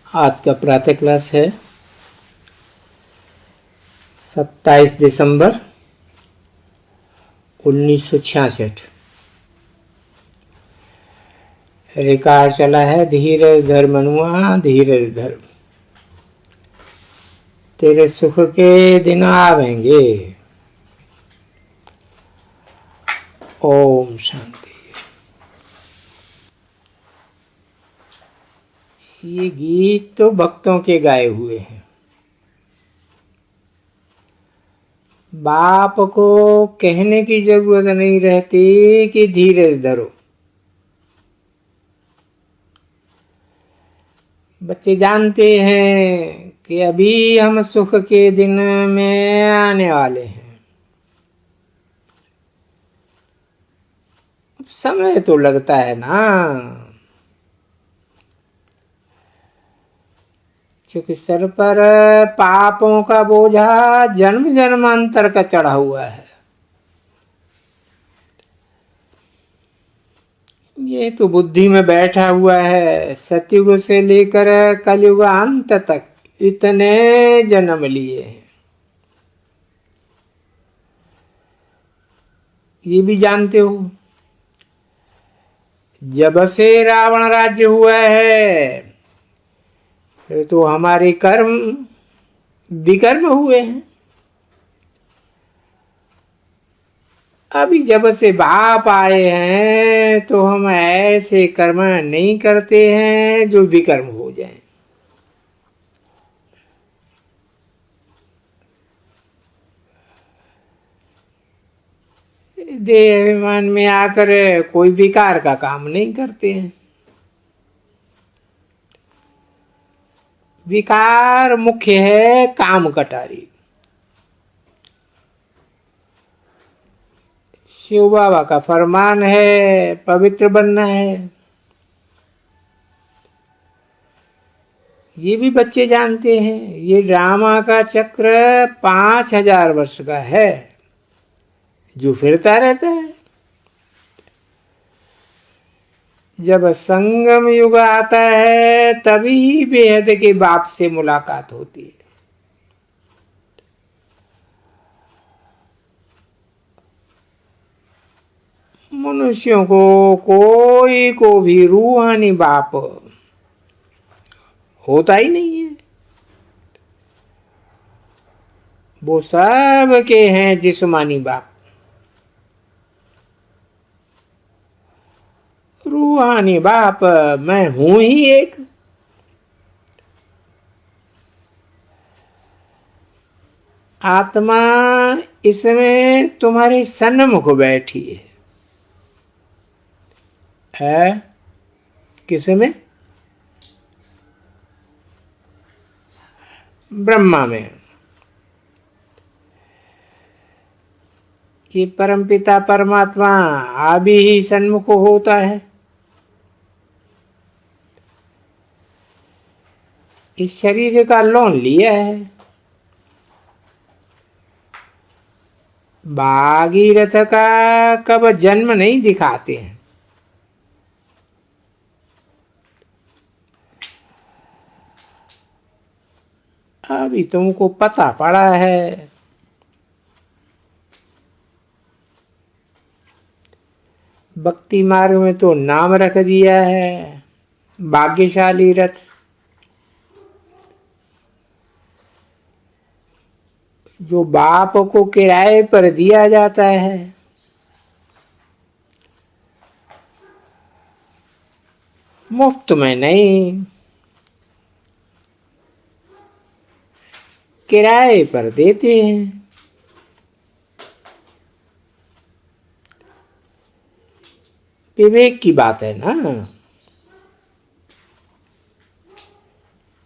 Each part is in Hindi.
आज का प्रातः क्लास है 27 दिसंबर 1966। रिकॉर्ड चला है धीरज धर मनुआ धीरज धर, तेरे सुख के दिन आवेंगे। ओम शांति। ये गीत तो भक्तों के गाए हुए हैं। बाप को कहने की जरूरत नहीं रहती कि धीरज धरो। बच्चे जानते हैं कि अभी हम सुख के दिन में आने वाले हैं। समय तो लगता है ना, क्योंकि सर पर पापों का बोझा जन्म जन्मांतर का चढ़ा हुआ है। ये तो बुद्धि में बैठा हुआ है। सतयुग से लेकर कलयुग अंत तक इतने जन्म लिए हैं। ये भी जानते हो, जब से रावण राज्य हुआ है तो हमारे कर्म विकर्म हुए हैं। अभी जब से बाप आए हैं तो हम ऐसे कर्म नहीं करते हैं जो विकर्म हो जाएं। देह अभिमान में आकर कोई विकार का काम नहीं करते हैं। विकार मुख्य है काम कटारी। शिव बाबा का फरमान है पवित्र बनना है। ये भी बच्चे जानते हैं। ये ड्रामा का चक्र 5000 वर्ष का है जो फिरता रहता है। जब संगम युग आता है तभी बेहद के बाप से मुलाकात होती है। मनुष्यों को कोई को भी रूहानी बाप होता ही नहीं है। वो सब के हैं जिस्मानी बाप। रूहानी बाप मैं हूं ही एक। आत्मा इसमें तुम्हारे सन्मुख बैठी है। किसमें? ब्रह्मा में। ये परमपिता परमात्मा अभी ही सन्मुख होता है। इस शरीर का लोन लिया है। भागीरथ का कब जन्म नहीं दिखाते हैं। अभी तुमको पता पड़ा है। भक्ति मार्ग में तो नाम रख दिया है भाग्यशाली रथ। जो बाप को किराए पर दिया जाता है। मुफ्त में नहीं, किराए पर देते हैं। विवेक की बात है ना।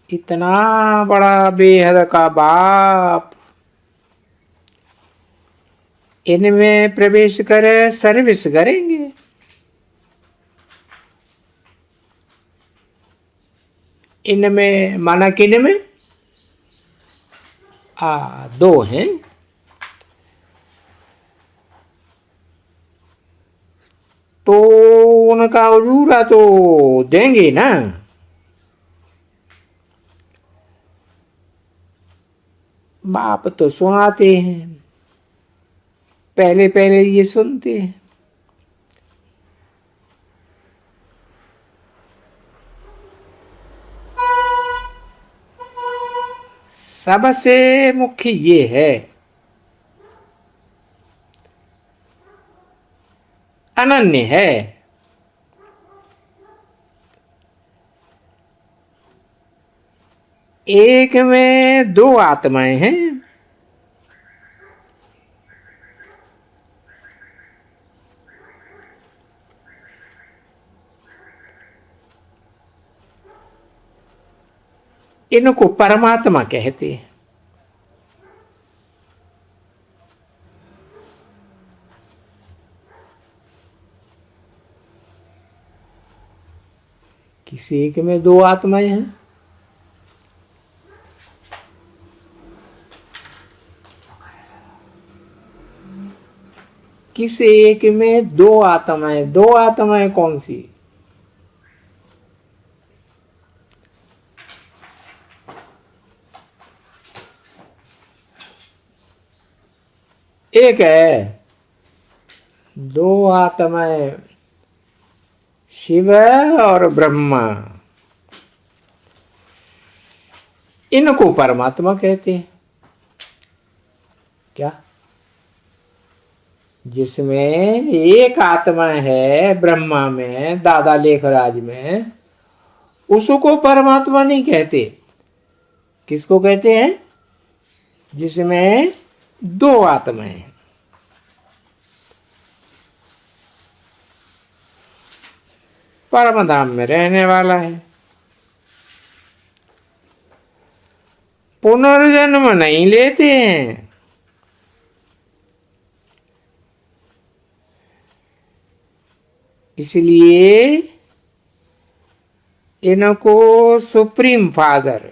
इतना बड़ा बेहद का बाप इनमें प्रवेश कर सर्विस करेंगे। इनमें माना किन में? दो हैं। तो उनका अजूरा तो देंगे ना। बाप तो सुनाते हैं, पहले पहले ये सुनते हैं। सबसे मुख्य ये है, अनन्य है। एक में दो आत्माएं हैं। इनको परमात्मा कहते हैं। किसी एक में दो आत्माएं हैं, किस एक में दो आत्माएं। दो आत्माएं कौन सी? एक है, दो आत्माएं शिव और ब्रह्मा, इनको परमात्मा कहते हैं। क्या? जिसमें एक आत्मा है ब्रह्मा में, दादा लेखराज में, उसको परमात्मा नहीं कहते। किसको कहते हैं? जिसमें दो आत्माएं हैं। परम धाम में रहने वाला है, पुनर्जन्म नहीं लेते हैं। इसलिए इनको supreme father,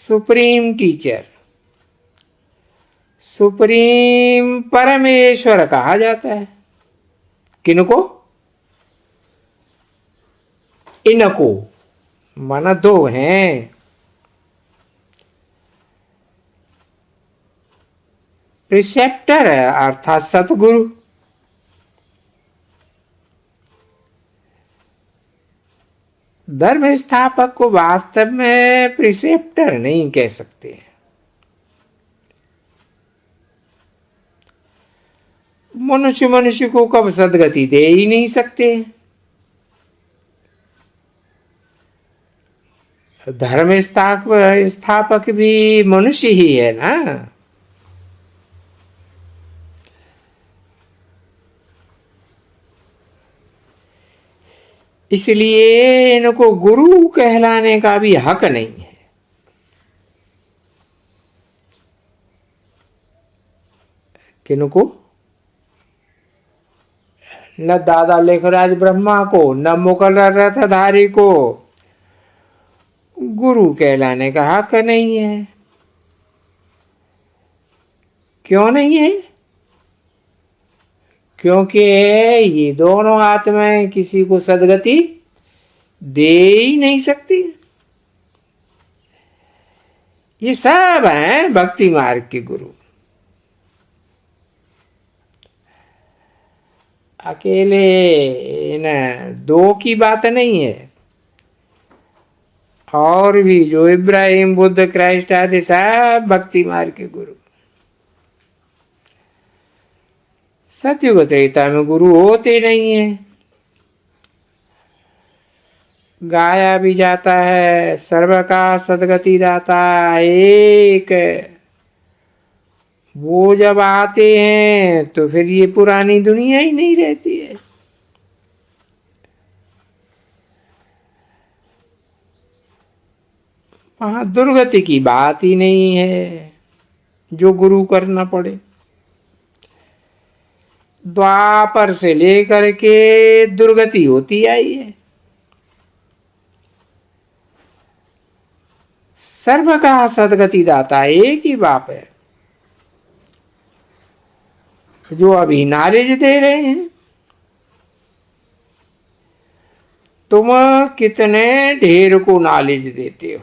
supreme teacher, supreme परमेश्वर कहा जाता है। किनको? इनको, माना दो हैं। प्रिसेप्टर अर्थात सतगुरु, धर्म स्थापक को वास्तव में प्रिसेप्टर नहीं कह सकते। मनुष्य मनुष्य को कब सदगति दे ही नहीं सकते। धर्म स्थापक भी मनुष्य ही है ना। इसलिए इनको गुरु कहलाने का भी हक नहीं है। किनको? न दादा लेखराज ब्रह्मा को, न मुकुल रथधारी को गुरु कहलाने का हक नहीं है। क्यों नहीं है? क्योंकि ये दोनों आत्माएं किसी को सदगति दे ही नहीं सकती। ये सब हैं भक्ति मार्ग के गुरु। अकेले इन दो की बात नहीं है, और भी जो इब्राहिम, बुद्ध, क्राइस्ट आदि सब भक्ति मार्ग के गुरु। सतयुग त्रेता में गुरु होते नहीं है। गाया भी जाता है, सर्व का सदगति दाता एक। वो जब आते हैं तो फिर ये पुरानी दुनिया ही नहीं रहती है। वहां दुर्गति की बात ही नहीं है जो गुरु करना पड़े। द्वापर से लेकर के दुर्गति होती आई है। सर्व का सदगति दाता एक ही बाप है जो अभी नॉलेज दे रहे हैं। तुम कितने ढेर को नॉलेज देते हो।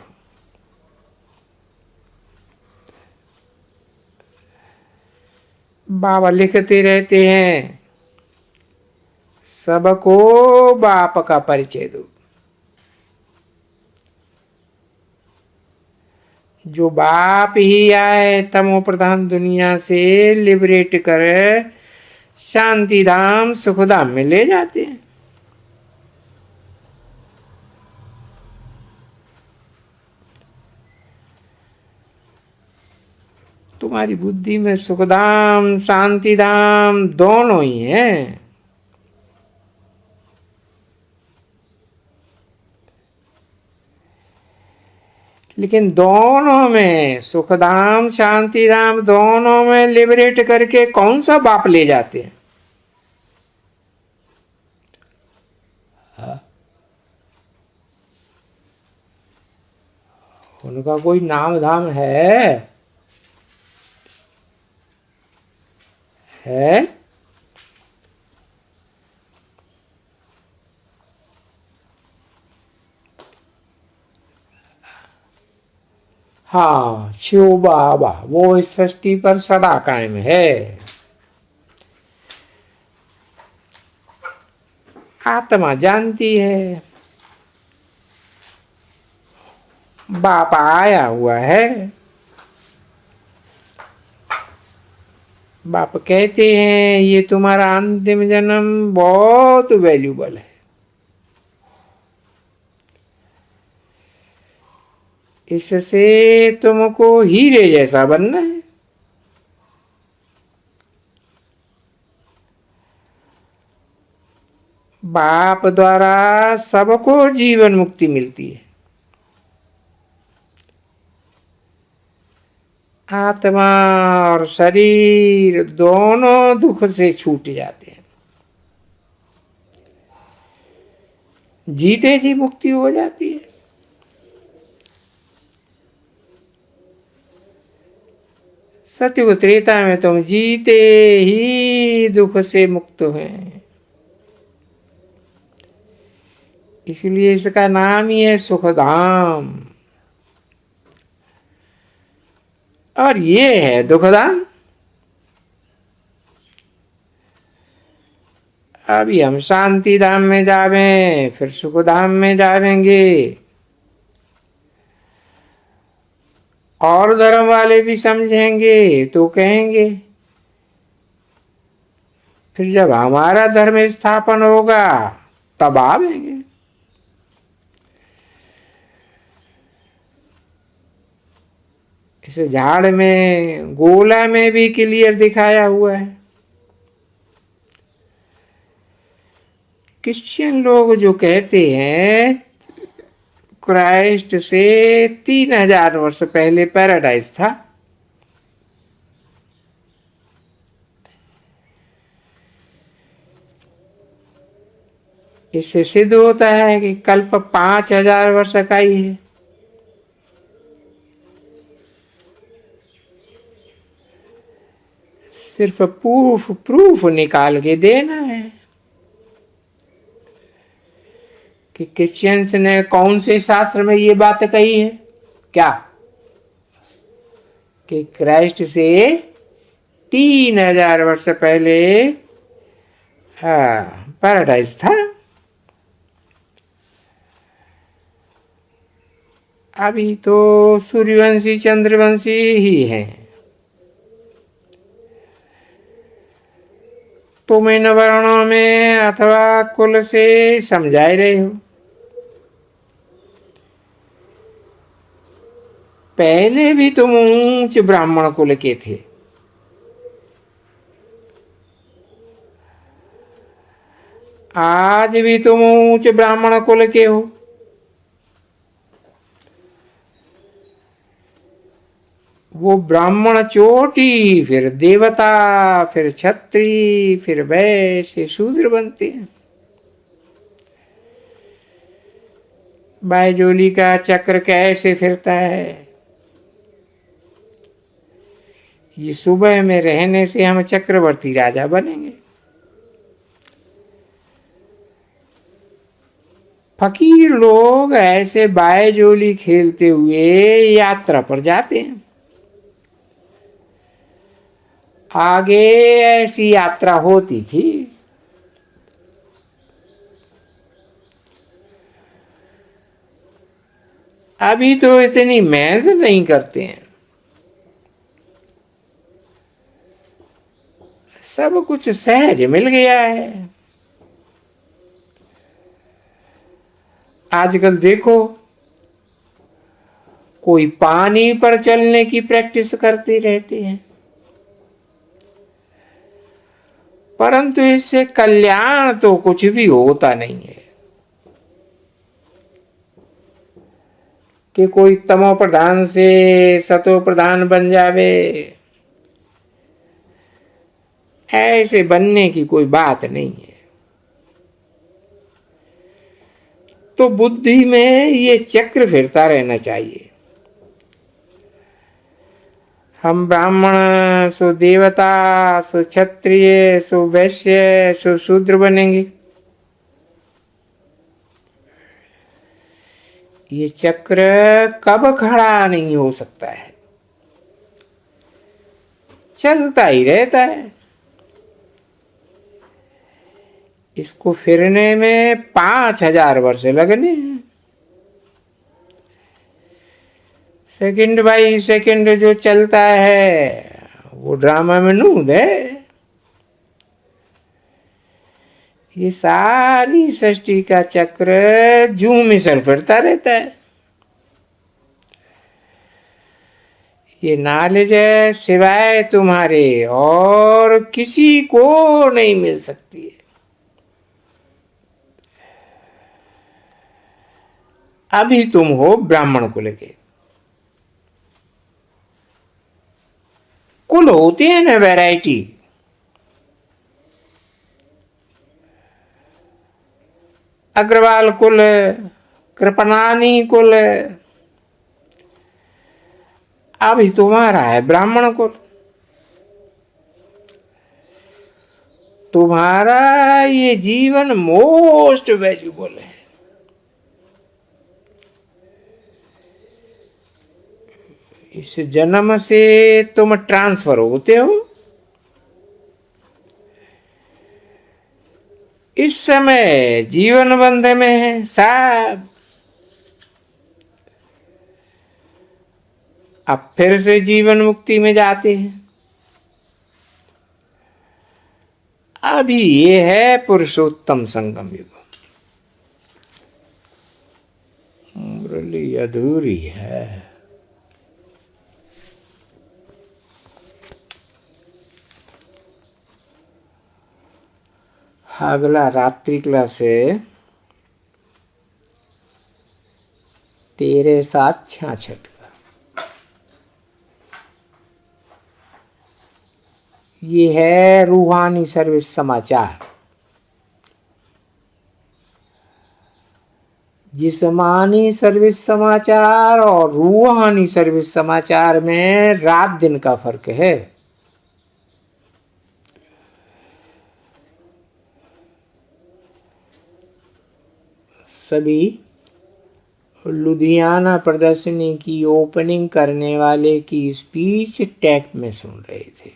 बाबा लिखते रहते हैं, सबको बाप का परिचय दो। जो बाप ही आए तमो प्रधान दुनिया से लिबरेट कर शांति धाम सुखधाम में ले जाते हैं। तुम्हारी बुद्धि में सुखधाम शांति धाम दोनों ही हैं। लेकिन दोनों में सुखधाम शांति धाम दोनों में लिबरेट करके कौन सा बाप ले जाते हैं? उनका कोई नाम धाम है? हाँ, शिव बाबा वो इस सृष्टि पर सदा कायम है। आत्मा जानती है बाप आया हुआ है। बाप कहते हैं ये तुम्हारा अंतिम जन्म बहुत वैल्यूबल है, इससे तुमको हीरे जैसा बनना है। बाप द्वारा सबको जीवन मुक्ति मिलती है। आत्मा और शरीर दोनों दुख से छूट जाते हैं, जीते जी मुक्ति हो जाती है। सतयुग त्रेता में तुम जीते ही दुख से मुक्त हैं, इसलिए इसका नाम ही है सुखधाम। और ये है दुखधाम। अभी हम शांति धाम में जावें, फिर सुखधाम में जावेंगे। और धर्म वाले भी समझेंगे तो कहेंगे फिर जब हमारा धर्म स्थापन होगा तब आवेंगे। इस झाड़ में गोला में भी क्लियर दिखाया हुआ है। क्रिश्चियन लोग जो कहते हैं क्राइस्ट से 3000 वर्ष पहले पैराडाइज था, इससे सिद्ध होता है कि कल्प 5000 वर्ष का ही है। सिर्फ प्रूफ निकाल के देना है कि क्रिश्चियंस ने कौन से शास्त्र में ये बात कही है, क्या कि क्राइस्ट से 3000 वर्ष पहले पैराडाइज था। अभी तो सूर्यवंशी चंद्रवंशी ही हैं। तुम इन वर्णों में अथवा कुल से समझाए रहे हो। पहले भी तुम ऊंच ब्राह्मण कुल के थे, आज भी तुम ऊंच ब्राह्मण कुल के हो। वो ब्राह्मण चोटी, फिर देवता, फिर क्षत्रिय, फिर वैश्य, शूद्र बनते हैं। बायजोली का चक्र कैसे फिरता है? ये सुबह में रहने से हम चक्रवर्ती राजा बनेंगे। फकीर लोग ऐसे बायजोली खेलते हुए यात्रा पर जाते हैं। आगे ऐसी यात्रा होती थी। अभी तो इतनी मेहनत नहीं करते हैं, सब कुछ सहज मिल गया है। आजकल देखो, कोई पानी पर चलने की प्रैक्टिस करते रहते हैं, परंतु इससे कल्याण तो कुछ भी होता नहीं है। कि कोई तमो प्रधान से सतो प्रधान बन जावे, ऐसे बनने की कोई बात नहीं है। तो बुद्धि में ये चक्र फिरता रहना चाहिए। हम ब्राह्मण सो देवता, सो क्षत्रिय, सो वैश्य, सो शूद्र बनेंगे। ये चक्र कब खड़ा नहीं हो सकता है, चलता ही रहता है। इसको फिरने में 5000 वर्ष लगने हैं। सेकंड बाई सेकंड जो चलता है वो ड्रामा में नूद है। ये सारी सृष्टि का चक्र जू मिसल फिरता रहता है। ये नॉलेज है सिवाय तुम्हारे और किसी को नहीं मिल सकती है। अभी तुम हो ब्राह्मण कुल के। कुल होते हैं ना वैरायटी, अग्रवाल कुल, कृपनानी कुल, अभी तुम्हारा है ब्राह्मण कुल। तुम्हारा ये जीवन मोस्ट वैल्यूबल है। इस जन्म से तुम ट्रांसफर होते हो। इस समय जीवन बंध में है साहब, अब फिर से जीवन मुक्ति में जाते हैं। अभी ये है पुरुषोत्तम संगम युग। मुरली अधूरी है। अगला रात्रि क्लास है 13/7/66 का। ये है रूहानी सर्विस समाचार। जिस्मानी सर्विस समाचार और रूहानी सर्विस समाचार में रात दिन का फर्क है। सभी लुधियाना प्रदर्शनी की ओपनिंग करने वाले की स्पीच टैप में सुन रहे थे।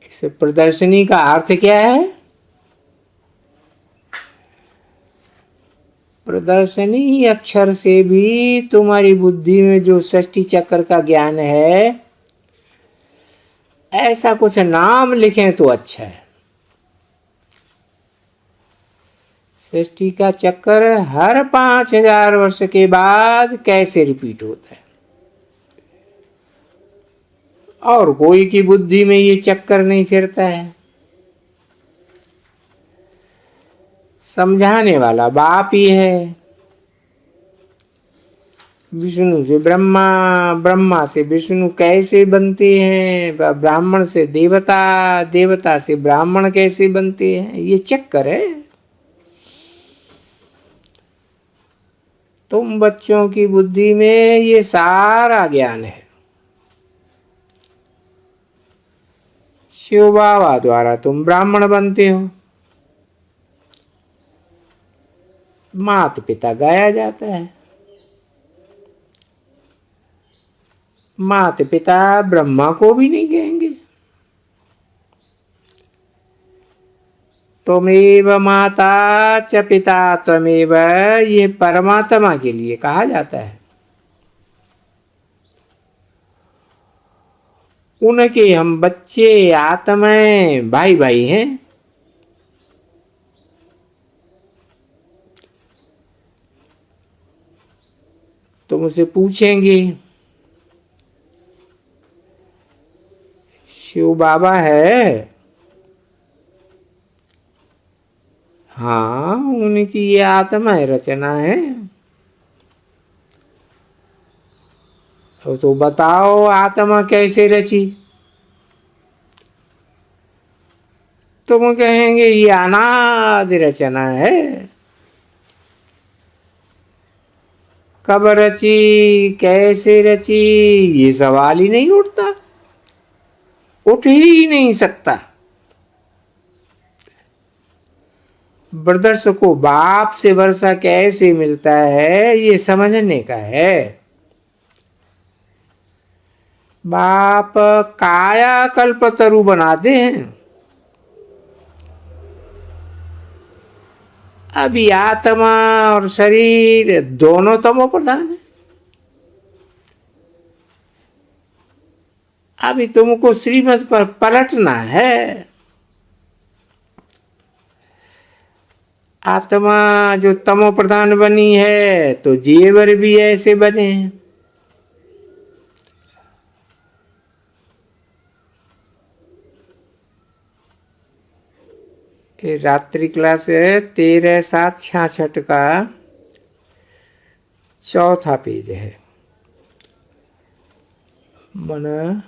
इस प्रदर्शनी का अर्थ क्या है? प्रदर्शनी अक्षर से भी तुम्हारी बुद्धि में जो षष्ठी चक्र का ज्ञान है, ऐसा कुछ नाम लिखें तो अच्छा है। सृष्टि का चक्र हर 5000 वर्ष के बाद कैसे रिपीट होता है, और कोई की बुद्धि में ये चक्कर नहीं फिरता है। समझाने वाला बाप ही है। विष्णु से ब्रह्मा, ब्रह्मा से विष्णु कैसे बनते हैं, ब्राह्मण से देवता, देवता से ब्राह्मण कैसे बनते हैं, ये चक्कर है। तुम बच्चों की बुद्धि में ये सारा ज्ञान है। शिव बाबा द्वारा तुम ब्राह्मण बनते हो। माता पिता गाया जाता है। माता पिता ब्रह्मा को भी नहीं कहेंगे। त्वमेव माता च पिता त्वमेव, ये परमात्मा के लिए कहा जाता है। उनके हम बच्चे, आत्माएं, भाई भाई हैं। तो मुझसे पूछेंगे शिव बाबा है? हाँ, उनकी ये आत्मा रचना है। तो बताओ आत्मा कैसे रची? तुम कहेंगे ये अनादि रचना है। कब रची, कैसे रची, ये सवाल ही नहीं उठता, उठ ही नहीं सकता। ब्रदर्स को बाप से वर्षा कैसे मिलता है, ये समझने का है। बाप काया कल्पतरु बनाते हैं। अभी आत्मा और शरीर दोनों तमो प्रधान है। अभी तुमको श्रीमत पर पलटना है। आत्मा जो तमो प्रधान बनी है तो जीवर भी ऐसे बने हैं। ये रात्रि क्लास है 13/7/66 का 4था पेज है। मना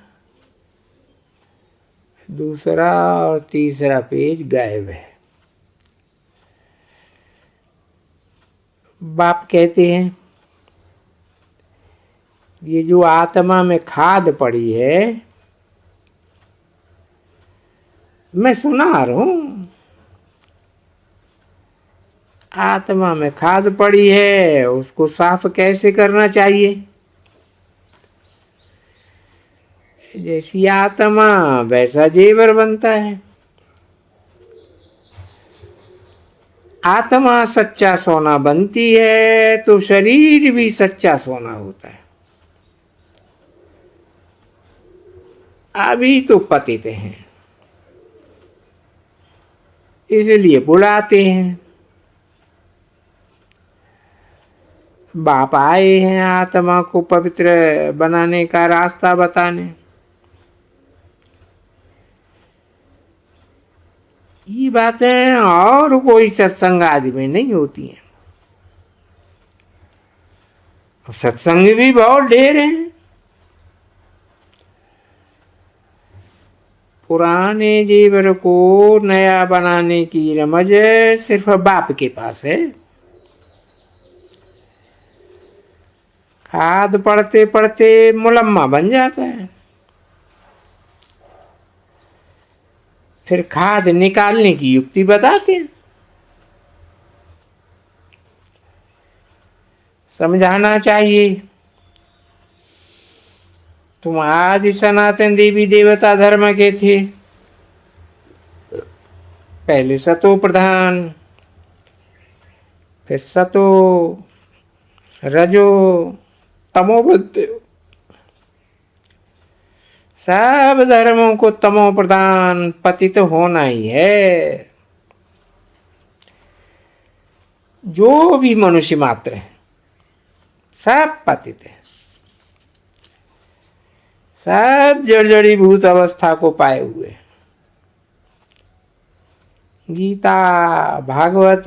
दूसरा और तीसरा पेज गायब है। बाप कहते हैं ये जो आत्मा में खाद पड़ी है, मैं सुना रहा हूं, आत्मा में खाद पड़ी है, उसको साफ कैसे करना चाहिए? जैसी आत्मा वैसा जेवर बनता है। आत्मा सच्चा सोना बनती है तो शरीर भी सच्चा सोना होता है। अभी तो पतित हैं, इसलिए बुलाते हैं। बाप आए हैं आत्मा को पवित्र बनाने का रास्ता बताने। ये बातें और कोई सत्संग आदि में नहीं होती हैं। सत्संग भी बहुत ढेर हैं। पुराने जीवर को नया बनाने की रमज सिर्फ बाप के पास है। खाद पड़ते पड़ते मुलम्मा बन जाता है, फिर खाद निकालने की युक्ति बताते हैं। समझाना चाहिए। तुम आदि सनातन देवी देवता धर्म के थे। पहले सतो प्रधान, फिर सतो रजो तमो बनते हो। सब धर्मों को तमो प्रधान पतित तो होना ही है। जो भी मनुष्य मात्र है सब पतित है, सब जड़ी भूत अवस्था को पाए हुए। गीता, भागवत,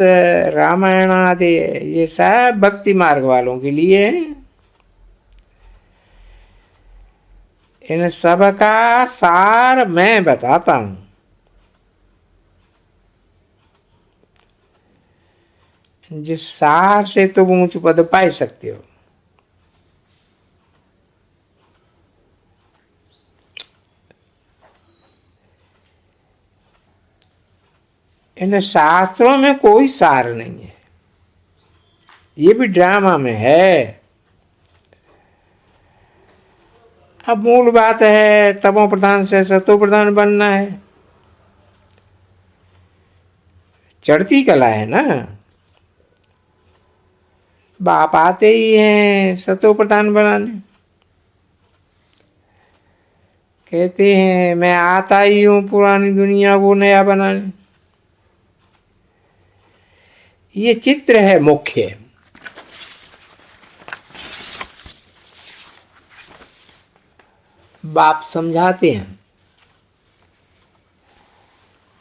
रामायण आदि ये सब भक्ति मार्ग वालों के लिए है। इन सब का सार मैं बताता हूं। जिस सार से तुम ऊंच पद पाई सकते हो। इन शास्त्रों में कोई सार नहीं है, ये भी ड्रामा में है। अब मूल बात है तमो प्रधान से सतो प्रधान बनना है, चढ़ती कला है ना। बाप आते ही हैं सतो प्रधान बनाने, कहते हैं मैं आता ही हूं पुरानी दुनिया को नया बनाने। ये चित्र है मुख्य। बाप समझाते हैं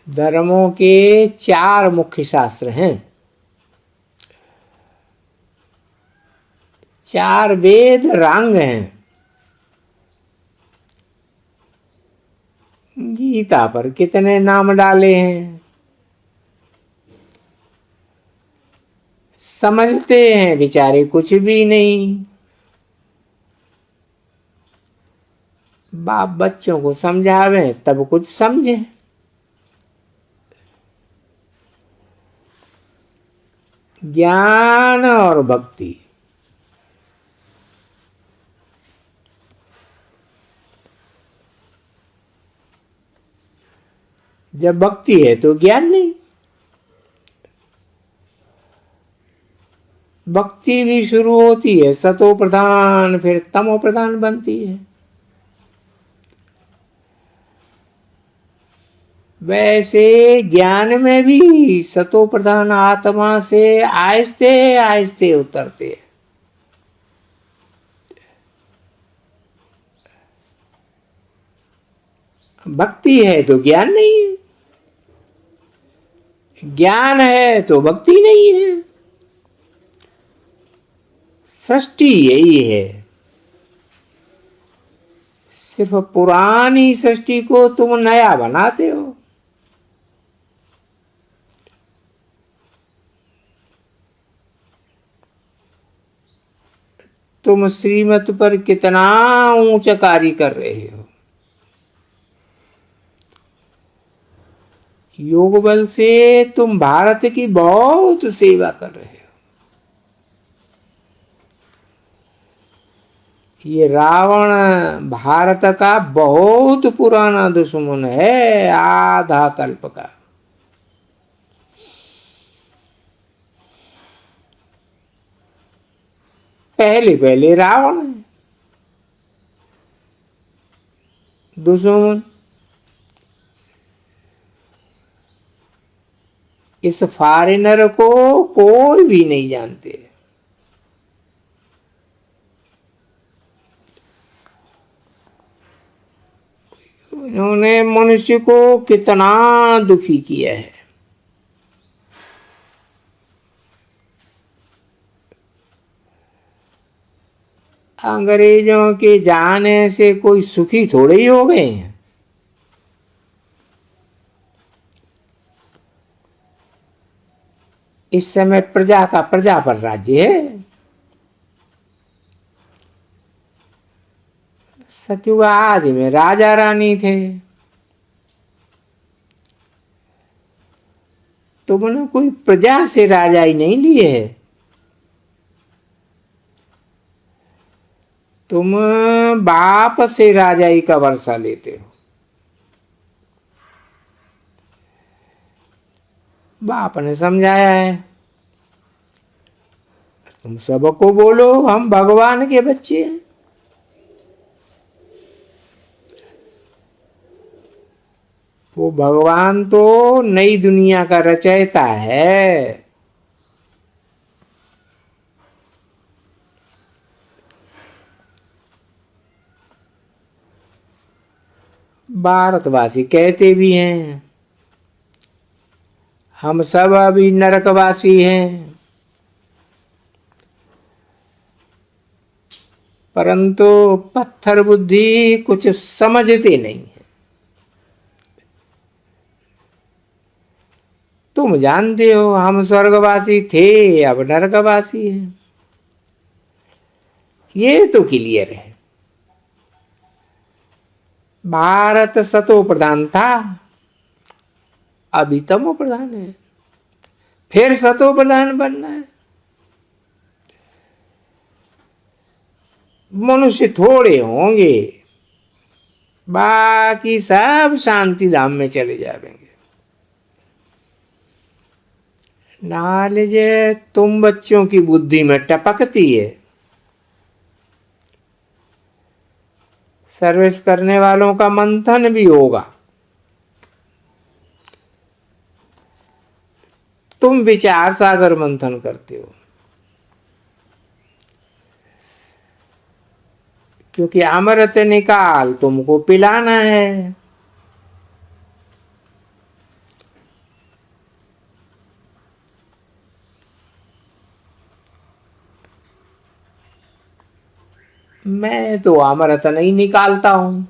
धर्मों के 4 मुख्य शास्त्र हैं, 4 वेद रंग हैं। गीता पर कितने नाम डाले हैं, समझते हैं बेचारे कुछ भी नहीं। बाप बच्चों को समझावे तब कुछ समझे। ज्ञान और भक्ति, जब भक्ति है तो ज्ञान नहीं। भक्ति भी शुरू होती है सतो प्रधान, फिर तमो प्रधान बनती है। वैसे ज्ञान में भी सतो प्रधान आत्मा से आहिस्ते आहिस्ते उतरते हैं। भक्ति है तो ज्ञान नहीं है, ज्ञान है तो भक्ति नहीं है। सृष्टि यही है, सिर्फ पुरानी सृष्टि को तुम नया बनाते हो। तुम श्रीमत पर कितना ऊंचा कार्य कर रहे हो, योग बल से तुम भारत की बहुत सेवा कर रहे हो। ये रावण भारत का बहुत पुराना दुश्मन है, आधा कल्प का। पहले पहले रावण है दुश्मन। इस फॉरेनर को कोई भी नहीं जानते। उन्होंने मनुष्य को कितना दुखी किया है। अंग्रेजों के जाने से कोई सुखी थोड़े ही हो गए हैं। इस समय प्रजा का प्रजा पर राज्य है। सतयुग आदि में राजा रानी थे। तुमने कोई प्रजा से राजा ही नहीं लिए है, तुम बाप से राजाई का वर्षा लेते हो। बाप ने समझाया है तुम सबको बोलो हम भगवान के बच्चे हैं। वो भगवान तो नई दुनिया का रचयिता है। भारतवासी कहते भी हैं हम सब अभी नरकवासी हैं, परंतु पत्थर बुद्धि कुछ समझते नहीं है। तुम जानते हो हम स्वर्गवासी थे अब नरकवासी हैं, ये तो क्लियर है। भारत सतो प्रधान था, अभी तमो प्रधान है, फिर सतो प्रधान बनना है। मनुष्य थोड़े होंगे बाकी सब शांति धाम में चले जाएंगे। नॉलेज तुम बच्चों की बुद्धि में टपकती है, सर्विस करने वालों का मंथन भी होगा। तुम विचार सागर मंथन करते हो, क्योंकि अमृत निकाल तुमको पिलाना है। मैं तो अमृत नहीं निकालता हूं,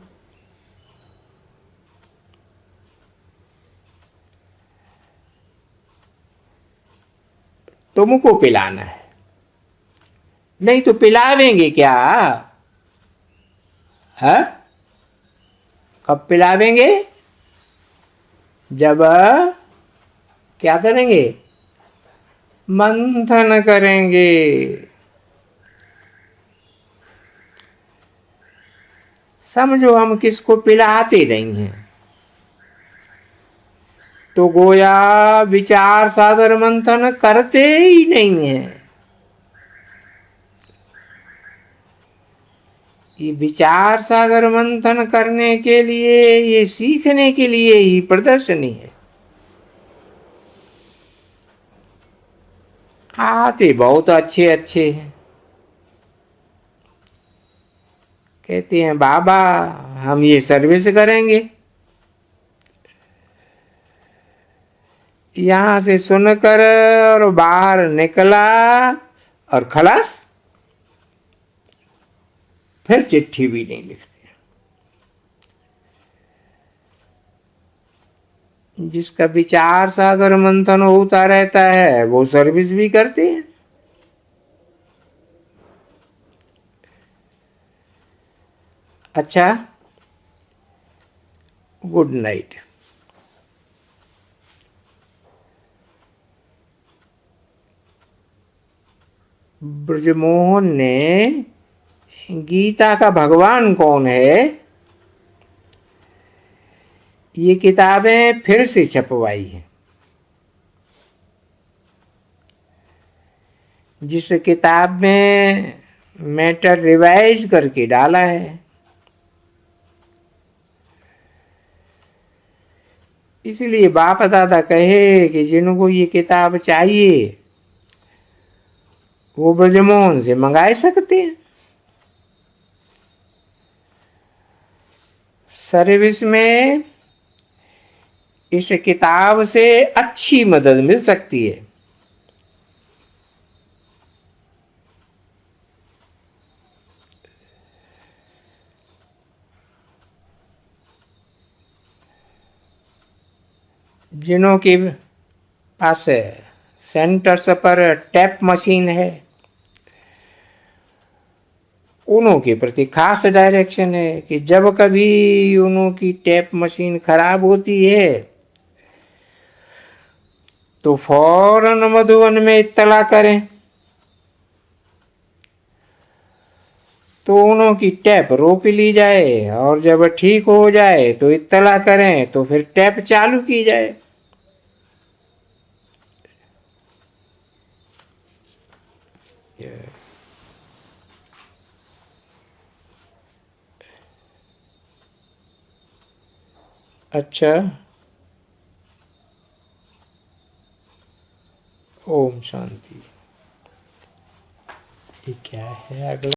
तुमको पिलाना है। नहीं तो पिलावेंगे क्या? है? कब पिलावेंगे? जब क्या करेंगे? मंथन करेंगे। समझो हम किसको पिलाते नहीं हैं, तो गोया विचार सागर मंथन करते ही नहीं है। ये विचार सागर मंथन करने के लिए, ये सीखने के लिए ही प्रदर्शनी है। आते बहुत अच्छे अच्छे हैं, कहते हैं बाबा हम ये सर्विस करेंगे। यहां से सुनकर और बाहर निकला और खलास, फिर चिट्ठी भी नहीं लिखते। जिसका विचार सागर मंथन होता रहता है वो सर्विस भी करते हैं। अच्छा, गुड नाइट। ब्रजमोहन ने गीता का भगवान कौन है ये किताबें फिर से छपवाई है। जिस किताब में मैटर रिवाइज करके डाला है, इसलिए बाप दादा कहे कि जिनको ये किताब चाहिए वो ब्रजमोहन से मंगाए सकते हैं। सर्विस में इस किताब से अच्छी मदद मिल सकती है। जिनों के पास सेंटर्स पर टैप मशीन है, उनों के प्रति खास डायरेक्शन है कि जब कभी उनों की टैप मशीन खराब होती है तो फौरन मधुवन में इत्तला करें, तो उनों की टैप रोक ली जाए और जब ठीक हो जाए तो इत्तला करें, तो फिर टैप चालू की जाए। अच्छा, ओम शांति। ये क्या है अगला?